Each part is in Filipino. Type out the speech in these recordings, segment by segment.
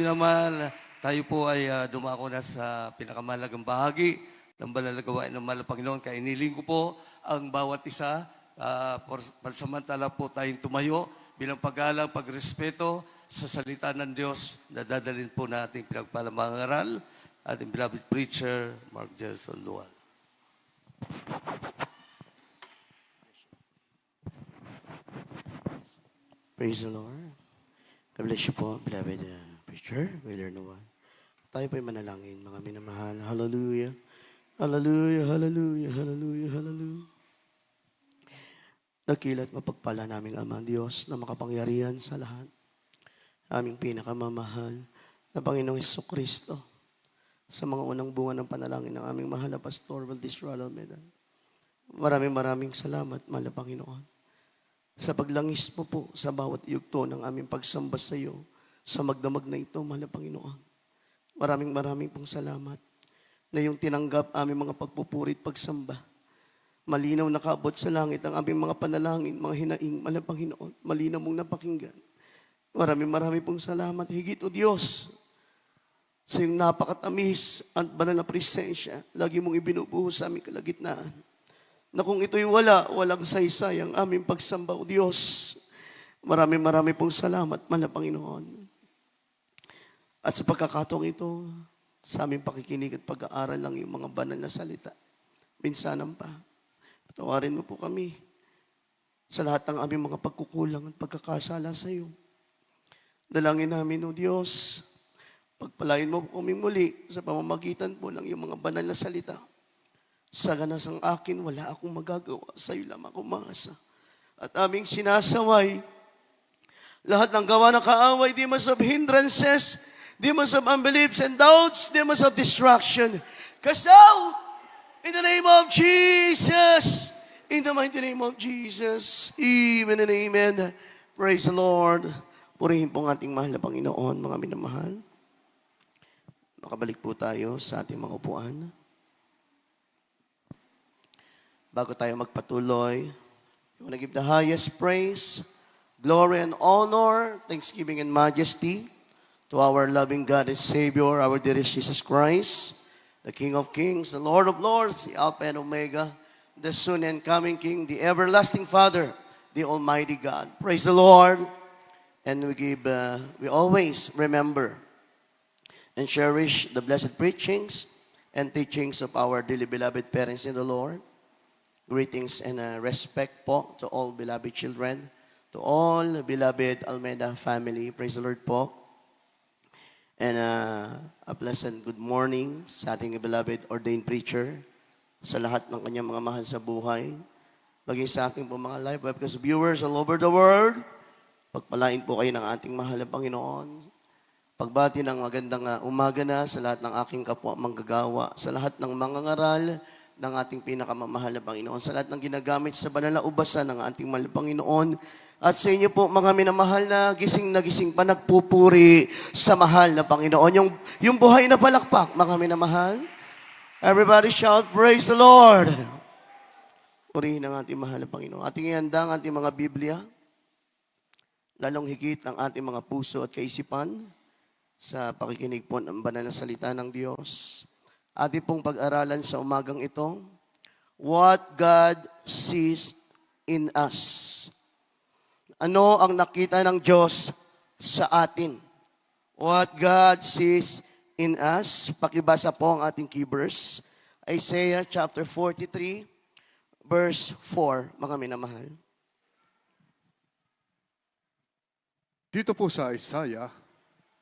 minamahal, tayo po ay dumako na sa pinakamahalagang bahagi ng banal na gawain ng mahal na Panginoon. Kaya iniling ko po ang bawat isa, pansamantala po tayong tumayo bilang paggalang, pagrespeto sa salita ng Diyos na dadalhin po nating pinagpalamang aral, ating beloved preacher, Mark Jelson Dual. Praise the Lord. God bless you po, beloved preacher, Brother Noel. Tayo po'y manalangin, mga minamahal. Hallelujah. Hallelujah, hallelujah, hallelujah, hallelujah. Dakila't mapagpala naming Ama Diyos na makapangyarihan sa lahat. Aming pinakamamahal na Panginoong Jesucristo. Sa mga unang bunga ng panalangin ng aming mahal na Pastor Valdez Almeida. Maraming salamat, mahal na Panginoon. Sa paglangis mo po sa bawat yugto ng aming pagsamba sa iyo, sa magdamag na ito, mahal na Panginoon. Maraming pong salamat na yung tinanggap aming mga pagpupurit, pagsamba. Malinaw nakaabot sa langit ang aming mga panalangin, mga hinaing, mahal na Panginoon. Malinaw mong napakinggan. Maraming pong salamat. Higit o Diyos, sa iyong napakatamis at banal na presensya, lagi mong ibinubuhos sa aming kalagitnaan. Na kung ito'y walang saysay ang aming pagsamba o Diyos. Marami pong salamat, mahal na Panginoon. At sa pagkakataong ito, sa aming pakikinig at pag-aaral lang yung mga banal na salita. Minsanan pa, patawarin mo po kami sa lahat ng aming mga pagkukulang at pagkakasala sa iyo. Dalangin namin, O Diyos, pagpalain mo po kami muli sa pamamagitan po ng iyong mga banal na salita. Sa ganas ang akin, wala akong magagawa. Sa iyo lamang ako maasa. At aming sinasaway, lahat ng gawa ng kaaway, demons of hindrances, demons of unbeliefs and doubts, demons of distraction. Cast out in the name of Jesus. In the mighty name of Jesus. Amen and amen. Praise the Lord. Purihin po ang ating mahal na Panginoon, mga minamahal. Makabalik po tayo sa ating mga upuan. Bago tayo magpatuloy, we want to give the highest praise, glory, and honor, thanksgiving, and majesty to our loving God and Savior, our dearest Jesus Christ, the King of Kings, the Lord of Lords, the Alpha and Omega, the soon and coming King, the everlasting Father, the Almighty God. Praise the Lord. And we always remember and cherish the blessed preachings and teachings of our dearly beloved parents in the Lord. Greetings and respect po to all beloved children, to all beloved Almeida family. Praise the Lord po. And a pleasant good morning sa ating beloved ordained preacher, sa lahat ng kanyang mga mahal sa buhay, maging sa ating po mga live webcast viewers all over the world. Pagpalain po kayo ng ating mahal na Panginoon. Pagbati ng magandang umaga na sa lahat ng aking kapwa manggagawa, sa lahat ng mga ngaral ng ating pinakamamahal na Panginoon, sa lahat ng ginagamit sa banal na ubasan ng ating mahal na Panginoon, at sa inyo po mga minamahal na gising pa nagpupuri sa mahal na Panginoon. Yung buhay na palakpak, mga minamahal. Everybody shout, praise the Lord. Purihin ang ating mahal na Panginoon. Ating ihanda ang ating mga Biblia, lalong higit ang ating mga puso at kaisipan sa pakikinig po ng banal na salita ng Diyos. Ating pong pag-aralan sa umagang ito, what God sees in us. Ano ang nakita ng Diyos sa atin? What God sees in us. Pakibasa po ang ating key verse. Isaiah chapter 43, verse 4, mga minamahal. Dito po sa Isaiah,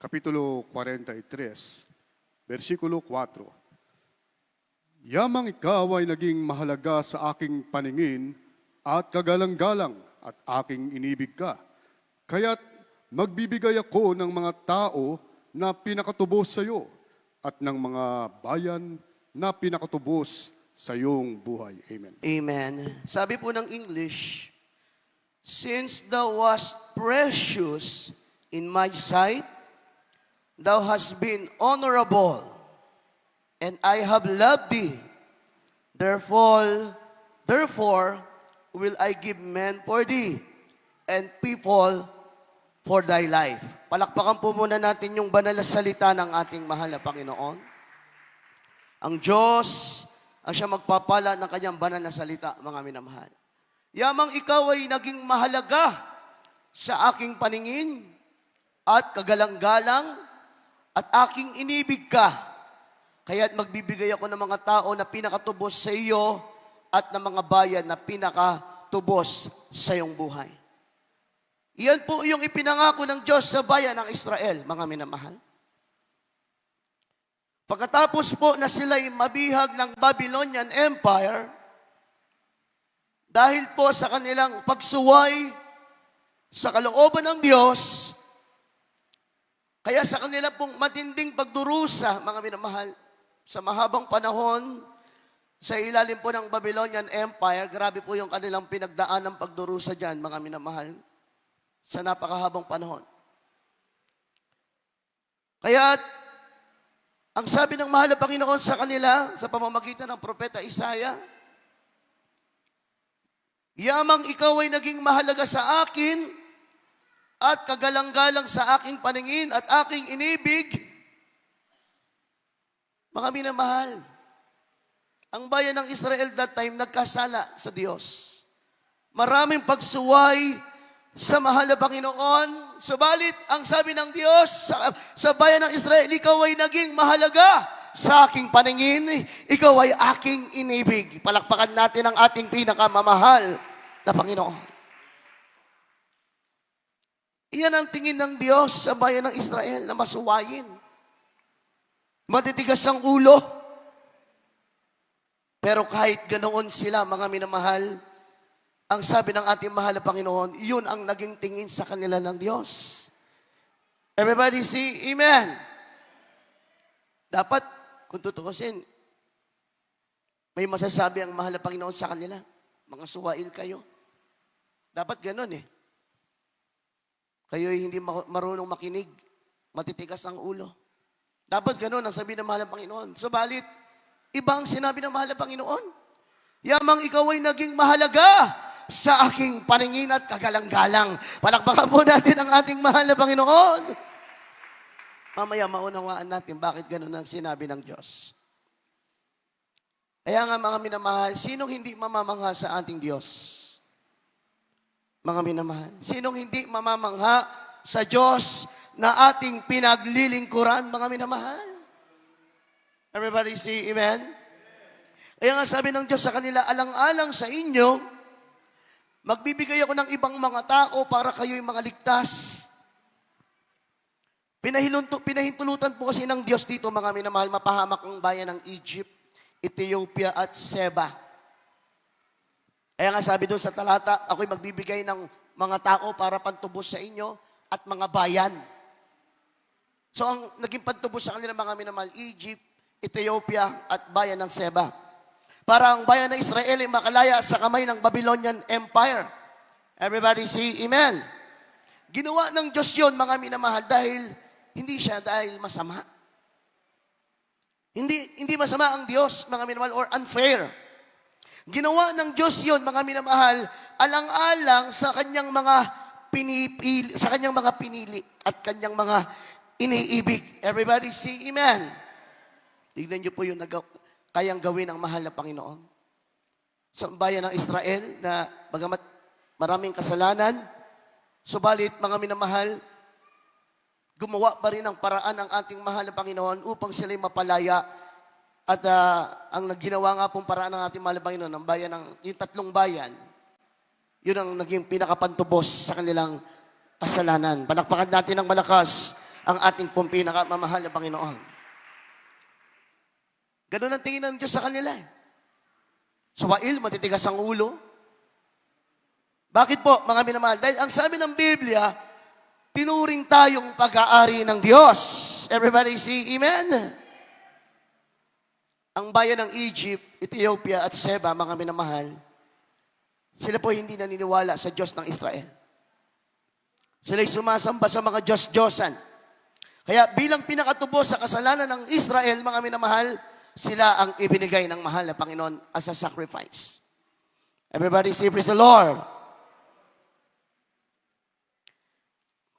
Kapitulo 43, versikulo 4. Yamang ikaw ay naging mahalaga sa aking paningin at kagalang-galang at aking inibig ka. Kaya't magbibigay ako ng mga tao na pinakatubos sa iyo at ng mga bayan na pinakatubos sa iyong buhay. Amen. Amen. Sabi po ng English, since thou wast precious in my sight, thou hast been honorable, and I have loved thee. Therefore will I give men for thee, and people for thy life. Palakpakan po muna natin yung banal na salita ng ating mahal na Panginoon. Ang Diyos ang siya magpapala ng kanyang banal na salita, mga minamahal. Yamang ikaw ay naging mahalaga sa aking paningin at kagalang-galang at aking inibig ka. Kaya't magbibigay ako ng mga tao na pinakatubos sa iyo at ng mga bayan na pinakatubos sa iyong buhay. Iyan po yung ipinangako ng Diyos sa bayan ng Israel, mga minamahal. Pagkatapos po na sila'y mabihag ng Babylonian Empire, dahil po sa kanilang pagsuway sa kalooban ng Diyos, kaya sa kanila pong matinding pagdurusa, mga minamahal, sa mahabang panahon, sa ilalim po ng Babylonian Empire, grabe po yung kanilang pinagdaan ng pagdurusa dyan, mga minamahal, sa napakahabang panahon. Kaya ang sabi ng mahal na Panginoon sa kanila, sa pamamagitan ng propeta Isaiah, yamang ikaw ay naging mahalaga sa akin at kagalang-galang sa aking paningin at aking inibig. Mga minamahal, ang bayan ng Israel that time nagkasala sa Diyos. Maraming pagsuway sa mahal na Panginoon. Subalit, ang sabi ng Diyos sa bayan ng Israel, ikaw ay naging mahalaga sa aking paningin, ikaw ay aking inibig. Palakpakan natin ang ating pinakamamahal na Panginoon. Iyan ang tingin ng Diyos sa bayan ng Israel na masuwayin. Matitigas ang ulo. Pero kahit ganoon sila, mga minamahal, ang sabi ng ating mahal na Panginoon, yun ang naging tingin sa kanila ng Diyos. Everybody say, Amen. Dapat, kung tutuusin, may masasabi ang mahal na Panginoon sa kanila. Mga suwail kayo. Dapat ganun eh. Kayo ay hindi marunong makinig. Matitigas ang ulo. Dapat ganun ang sabi ng mahal na Panginoon. Subalit, iba ang sinabi ng mahal na Panginoon. Yamang ikaw ay naging mahalaga sa aking paningin at kagalang-galang. Palakpakan po natin ang ating mahal na Panginoon. Mamaya maunawaan natin bakit ganun ang sinabi ng Diyos. Kaya nga mga minamahal, sinong hindi mamamangha sa ating Diyos? Mga minamahal, sinong hindi mamamangha sa Diyos na ating pinaglilingkuran, mga minamahal? Everybody say amen? Kaya nga sabi ng Diyos sa kanila, alang-alang sa inyo, magbibigay ako ng ibang mga tao para kayo'y mga ligtas. Pinahintulutan po kasi ng Diyos dito, mga minamahal, mapahamak ang bayan ng Egypt, Ethiopia at Seba. Kaya nga sabi doon sa talata, ako'y magbibigay ng mga tao para pantubos sa inyo at mga bayan. So ang naging pantubos sa kanila, mga minamahal, Egypt, Ethiopia at bayan ng Seba. Para ang bayan ng Israel ay makalaya sa kamay ng Babylonian Empire. Everybody say amen. Ginawa ng Diyos yun, mga minamahal, dahil hindi siya dahil masama. Hindi masama ang Diyos, mga minamahal, or unfair. Ginawa ng Diyos yun, mga minamahal, alang-alang sa kanyang mga pinili at kanyang mga iniibig. Everybody say amen. Tignan niyo po yung kayang gawin ng mahal na Panginoon. Sa bayan ng Israel na bagamat maraming kasalanan, subalit mga minamahal, gumawa pa rin ng paraan ng ating mahal na Panginoon upang sila'y mapalaya. At ang nagginawa nga pong paraan ng ating mahal na Panginoon, ang bayan yung tatlong bayan, yun ang naging pinakapantubos sa kanilang kasalanan. Palakpakan natin ng malakas ang ating pong pinakamamahal na Panginoon. Ganun ang tingin ng Diyos sa kanila. Suwail, matitigas ang ulo. Bakit po, mga minamahal? Dahil ang sabi ng Biblia, tinuring tayong pag-aari ng Diyos. Everybody say amen. Ang bayan ng Egypt, Ethiopia at Seba, mga minamahal, sila po hindi naniniwala sa Diyos ng Israel. Sila'y sumasamba sa mga Diyos-Diyosan. Kaya bilang pinakatubo sa kasalanan ng Israel, mga minamahal, sila ang ibinigay ng mahal na Panginoon as a sacrifice. Everybody say, praise the Lord.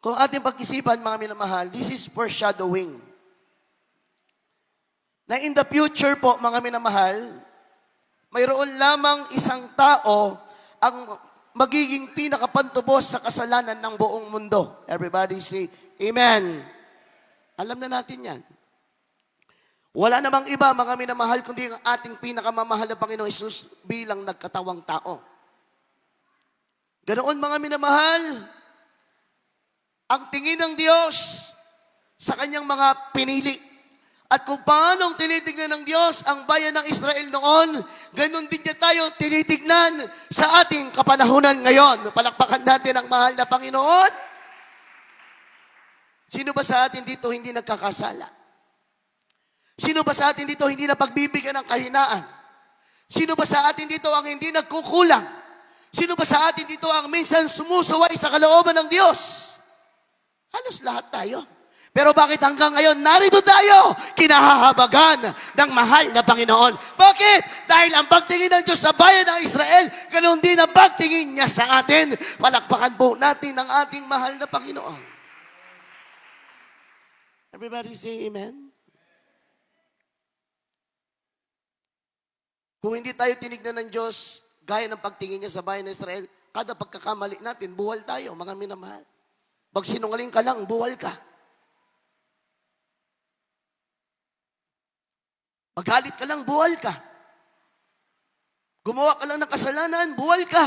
Kung ating pag-isipan, mga minamahal, this is foreshadowing. Na in the future po, mga minamahal, mayroon lamang isang tao ang magiging pinakapantubos sa kasalanan ng buong mundo. Everybody say, Amen. Alam na natin yan. Wala namang iba, mga minamahal, kundi ang ating pinakamamahal na Panginoong Hesus bilang nagkatawang tao. Ganoon, mga minamahal, ang tingin ng Diyos sa kanyang mga pinili. At kung paano tinitignan ng Diyos ang bayan ng Israel noon, ganon din niya tayo tinitignan sa ating kapanahunan ngayon. Palakpakan natin ang mahal na Panginoon. Sino ba sa atin dito hindi nagkakasala? Sino ba sa atin dito hindi napagbibigyan ng kahinaan? Sino ba sa atin dito ang hindi nagkukulang? Sino ba sa atin dito ang minsan sumusuway sa kalooban ng Diyos? Halos lahat tayo. Pero bakit hanggang ngayon narito tayo kinahahabagan ng mahal na Panginoon? Bakit? Dahil ang pagtingin ng Diyos sa bayan ng Israel, ganoon din ang pagtingin niya sa atin. Palakpakan po natin ang ating mahal na Panginoon. Everybody say amen. Kung hindi tayo tinignan ng Diyos, gaya ng pagtingin niya sa bayan ng Israel, kada pagkakamali natin, buwal tayo, mga minamahal. Pag sinungaling ka lang, buwal ka. Magalit ka lang, buwal ka. Gumawa ka lang ng kasalanan, buwal ka.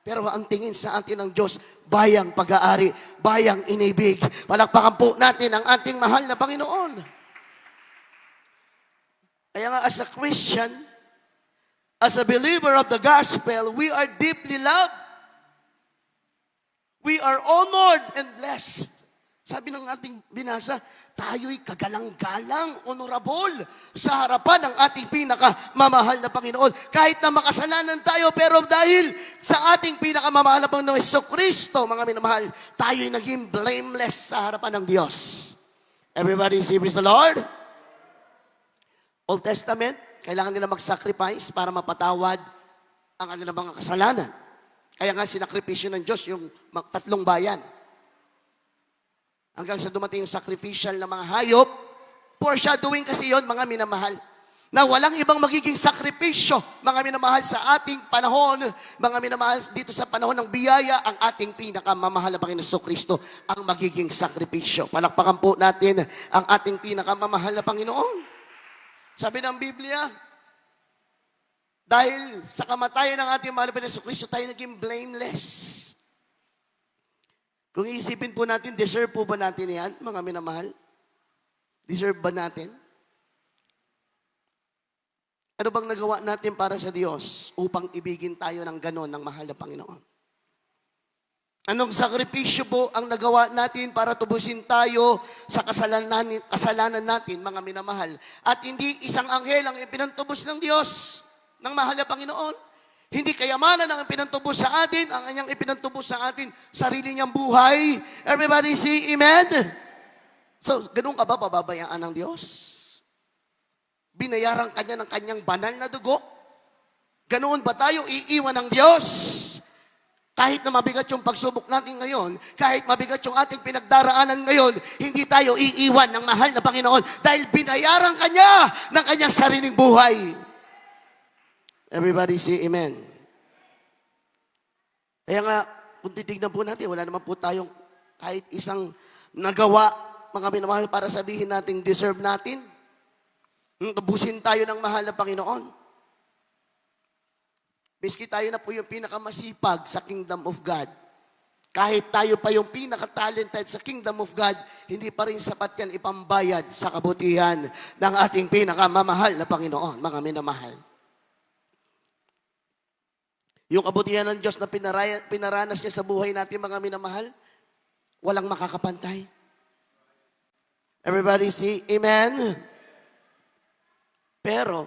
Pero ang tingin sa atin ng Diyos, bayang pag-aari, bayang inibig. Palakpakan po natin ang ating mahal na Panginoon. Kaya nga as a Christian, as a believer of the gospel, we are deeply loved. We are honored and blessed. Sabi ng ating binasa, tayo'y kagalang-galang, honorable sa harapan ng ating pinakamamahal na Panginoon. Kahit na makasalanan tayo, pero dahil sa ating pinakamamahal na Panginoon, Jesucristo, mga minamahal, tayo'y naging blameless sa harapan ng Diyos. Everybody say, praise the Lord. Old Testament, kailangan nila mag-sacrifice para mapatawad ang kanilang mga kasalanan. Kaya nga sinakripisyo ng Diyos yung tatlong bayan. Hanggang sa dumating yung sacrificial na mga hayop, foreshadowing kasi yon, mga minamahal. Na walang ibang magiging sakripisyo, mga minamahal, sa ating panahon, mga minamahal, dito sa panahon ng biyaya, ang ating pinakamamahal na Panginoon Jesucristo ang magiging sakripisyo. Palakpakan po natin ang ating pinakamamahal na Panginoon. Sabi ng Biblia, dahil sa kamatayan ng ating mahal na Jesucristo, tayo naging blameless. Kung iisipin po natin, deserve po ba natin yan, mga minamahal? Deserve ba natin? Ano bang nagawa natin para sa Diyos upang ibigin tayo ng ganon ng mahal na Panginoon? Anong sakripisyo po ang nagawa natin para tubusin tayo sa kasalanan natin, mga minamahal? At hindi isang anghel ang ipinantubos ng Diyos, ng mahal na Panginoon. Hindi kayamanan ang ipinantubos sa atin, ang kanyang ipinantubos sa atin, sarili niyang buhay. Everybody say amen. So, ganun ka ba pababayaan ng Diyos? Binayaran kanya ng kanyang banal na dugo? Ganoon ba tayo iiwan ng Diyos? Kahit na mabigat yung pagsubok natin ngayon, kahit mabigat yung ating pinagdaraanan ngayon, hindi tayo iiwan ng mahal na Panginoon dahil binayaran kanya ng kanyang sariling buhay. Everybody say amen. Kaya nga, kung titignan po natin, wala naman po tayong kahit isang nagawa, mga minamahal, para sabihin natin deserve natin. Tubusin tayo ng mahal na Panginoon. Miski tayo na po yung pinakamasipag sa kingdom of God. Kahit tayo pa yung pinaka-talented sa kingdom of God, hindi pa rin sapat yan ipambayad sa kabutihan ng ating pinakamamahal na Panginoon, mga minamahal. Yung kabutihan ng Diyos na pinaranas niya sa buhay natin, mga minamahal, walang makakapantay. Everybody say, amen? Pero,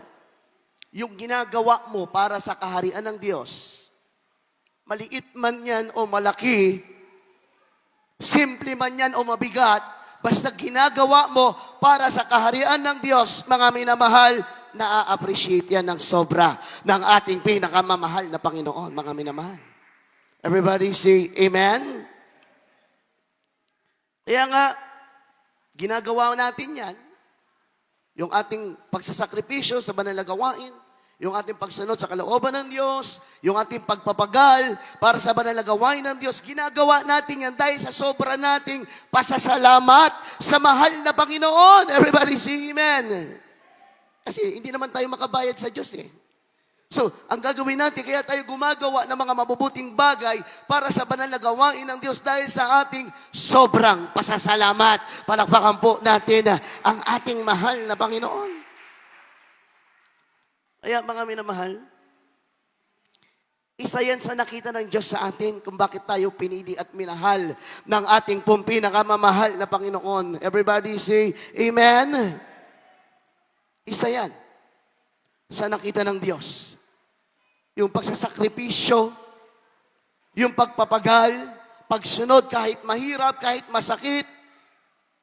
yung ginagawa mo para sa kaharian ng Diyos, maliit man yan o malaki, simple man yan o mabigat, basta ginagawa mo para sa kaharian ng Diyos, mga minamahal, na-appreciate yan ng sobra ng ating pinakamamahal na Panginoon, mga minamahal. Everybody say, amen? Kaya nga, ginagawa natin yan. Yung ating pagsasakripisyo sa banal na gawain, yung ating pagsunod sa kalooban ng Diyos, yung ating pagpapagal para sa banal na gawain ng Diyos, ginagawa natin yan dahil sa sobra nating pasasalamat sa mahal na Panginoon. Everybody say amen. Kasi hindi naman tayo makabayad sa Diyos eh. So, ang gagawin natin, kaya tayo gumagawa ng mga mabubuting bagay para sa banal na gawain ng Diyos dahil sa ating sobrang pasasalamat. Palakpakan po natin ang ating mahal na Panginoon. Kaya mga minamahal, isa yan sa nakita ng Diyos sa atin kung bakit tayo pinili at minahal ng ating pong pinakamamahal na Panginoon. Everybody say, Amen. Isa yan sa nakita ng Diyos. Yung pagsasakripisyo, yung pagpapagal, pagsunod kahit mahirap, kahit masakit,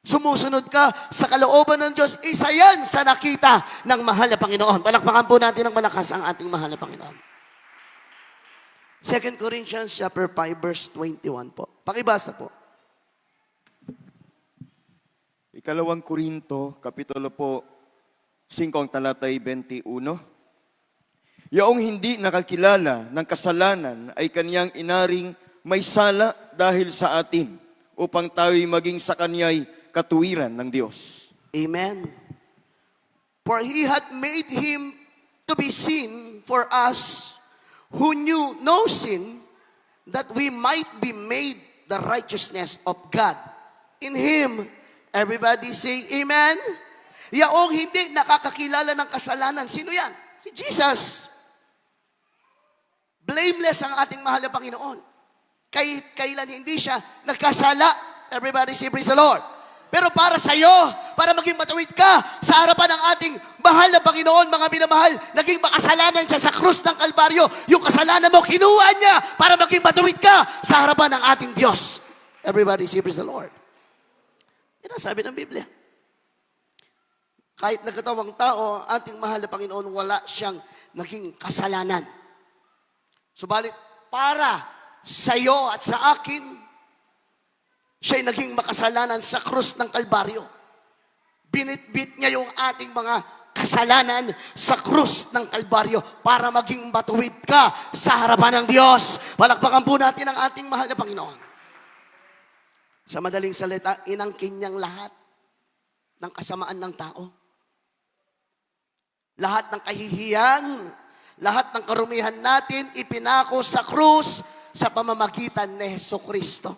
sumusunod ka sa kalooban ng Diyos, isa yan sa nakita ng mahal na Panginoon. Palakpakan po natin ng malakas ang ating mahal na Panginoon. 2 Corinthians chapter 5 verse 21 po. Pakibasa po. Ikalawang Korinto, kapitulo po 5 ang talatay 21. Yaong hindi nakakilala ng kasalanan ay kaniyang inaring may sala dahil sa atin upang tayo'y maging sa kanya'y katuwiran ng Diyos. Amen. For He hath made Him to be sin for us who knew no sin, that we might be made the righteousness of God in Him. Everybody say Amen. Yaong hindi nakakakilala ng kasalanan. Sino yan? Si Jesus. Blameless ang ating mahal na Panginoon. Kailan hindi siya nagkasala. Everybody say praise the Lord. Pero para sa iyo, para maging matuwid ka sa harapan ng ating mahal na Panginoon, mga minamahal, naging makasalanan siya sa krus ng Kalbaryo. Yung kasalanan mo, kinuha niya para maging matuwid ka sa harapan ng ating Diyos. Everybody say praise the Lord. Yan ang sabi ng Biblia. Kahit nagkatawang tao, ating mahal na Panginoon, wala siyang naging kasalanan. Subalit, para sa iyo at sa akin, siya'y naging makasalanan sa krus ng Kalbaryo. Binitbit niya yung ating mga kasalanan sa krus ng Kalbaryo para maging matuwid ka sa harapan ng Diyos. Palakpakan po natin ang ating mahal na Panginoon. Sa madaling salita, inangkin niyang lahat ng kasamaan ng tao. Lahat ng kahihiyan, lahat ng karumihan natin, ipinako sa krus sa pamamagitan ni Jesucristo.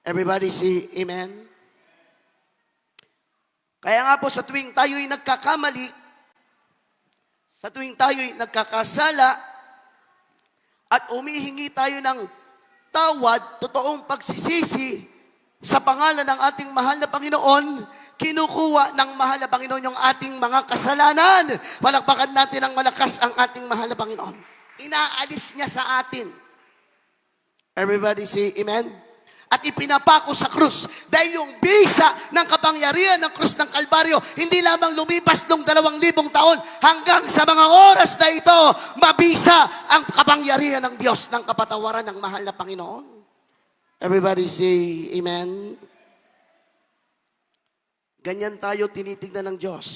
Everybody say Amen. Kaya nga po sa tuwing tayo'y nagkakamali, sa tuwing tayo'y nagkakasala, at umihingi tayo ng tawad, totoong pagsisisi, sa pangalan ng ating mahal na Panginoon, kinukuha ng mahal na Panginoon yung ating mga kasalanan. Palakpakan natin ng malakas ang ating mahal na Panginoon. Inaalis niya sa atin. Everybody say Amen. At ipinapako sa krus. Dahil yung bisa ng kapangyarihan ng krus ng Kalbaryo, hindi lamang lumipas ng 2,000 taon, hanggang sa mga oras na ito, mabisa ang kapangyarihan ng Diyos ng kapatawaran ng mahal na Panginoon. Everybody say Amen. Ganyan tayo tinitignan ng Diyos.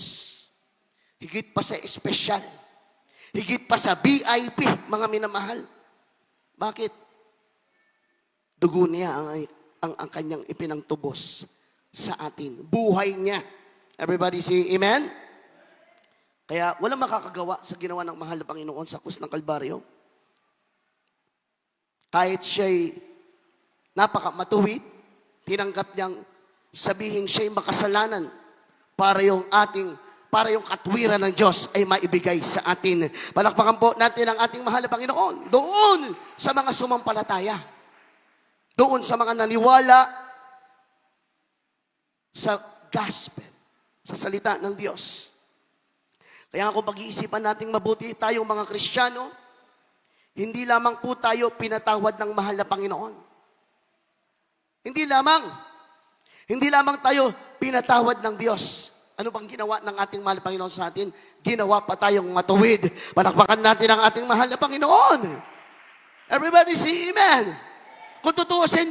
Higit pa sa espesyal. Higit pa sa VIP, mga minamahal. Bakit? Dugo niya ang kanyang ipinangtubos sa atin. Buhay niya. Everybody say Amen? Kaya walang makakagawa sa ginawa ng mahal na Panginoon sa krus ng Kalbaryo. Kahit siya'y napakamatuwid, tinanggap niyang sabihin siya'y makasalanan para yung katwiran ng Diyos ay maibigay sa atin. Palakpakan po natin ang ating mahal na Panginoon. Doon sa mga sumampalataya. Doon sa mga naniwala sa gospel, sa salita ng Diyos. Kaya kung pag-iisipan natin mabuti tayong mga Kristiyano, hindi lamang po tayo pinatawad ng mahal na Panginoon. Hindi lamang tayo pinatawad ng Diyos. Ano bang ginawa ng ating mahal na Panginoon sa atin? Ginawa pa tayong matuwid. Palakpakan natin ang ating mahal na Panginoon. Everybody say Amen. Kung tutuusin